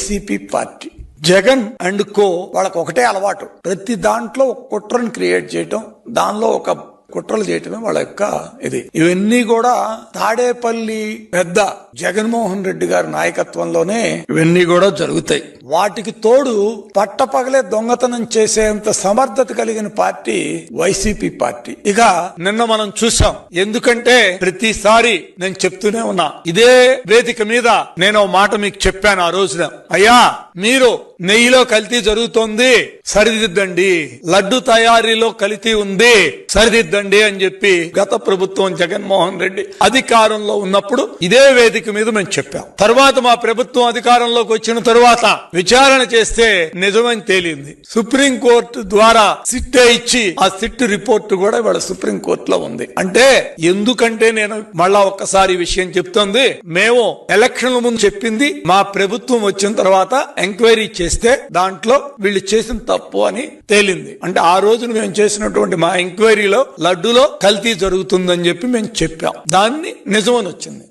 YCP party. Jagan and co వాళ్ళకి ఒకటే అలవాటు, ప్రతి దాంట్లో ఒక కుట్రను క్రియేట్ చేయటం, దానిలో ఒక కుట్రలు చేయటమే వాళ్ళ యొక్క ఇది. ఇవన్నీ కూడా తాడేపల్లి పెద్ద జగన్మోహన్ రెడ్డి గారి నాయకత్వంలోనే ఇవన్నీ కూడా జరుగుతాయి. వాటికి తోడు పట్టపగలే దొంగతనం చేసేంత సమర్థత కలిగిన పార్టీ వైసీపీ పార్టీ. ఇక నిన్న మనం చూసాం. ఎందుకంటే ప్రతిసారి నేను చెప్తూనే ఉన్నా, ఇదే వేదిక మీద నేను ఒక మాట మీకు చెప్పాను ఆ రోజున, అయ్యా మీరు నెయ్యిలో కల్తీ జరుగుతోంది సరిదిద్దండి, లడ్డు తయారీలో కల్తీ ఉంది సరిదిద్దండి అని చెప్పి గత ప్రభుత్వం జగన్మోహన్ రెడ్డి అధికారంలో ఉన్నప్పుడు ఇదే వేదిక మీద మేము చెప్పాం. తర్వాత మా ప్రభుత్వం అధికారంలోకి వచ్చిన తరువాత విచారణ చేస్తే నిజమని తేలింది. సుప్రీంకోర్టు ద్వారా సిట్ ఇచ్చి ఆ సిట్ రిపోర్ట్ కూడా ఇవాళ సుప్రీంకోర్టులో ఉంది. అంటే ఎందుకంటే నేను మళ్ళా ఒక్కసారి విషయం చెప్తోంది, మేము ఎలక్షన్ల ముందు చెప్పింది మా ప్రభుత్వం వచ్చిన తర్వాత ఎంక్వైరీ చేస్తే దాంట్లో వీళ్ళు చేసిన తప్పు అని తేలింది. అంటే ఆ రోజున మేము చేసినటువంటి మా ఎంక్వైరీలో లడ్డులో కల్తీ జరుగుతుందని చెప్పి మేము చెప్పాం, దాన్ని నిజమని వచ్చింది.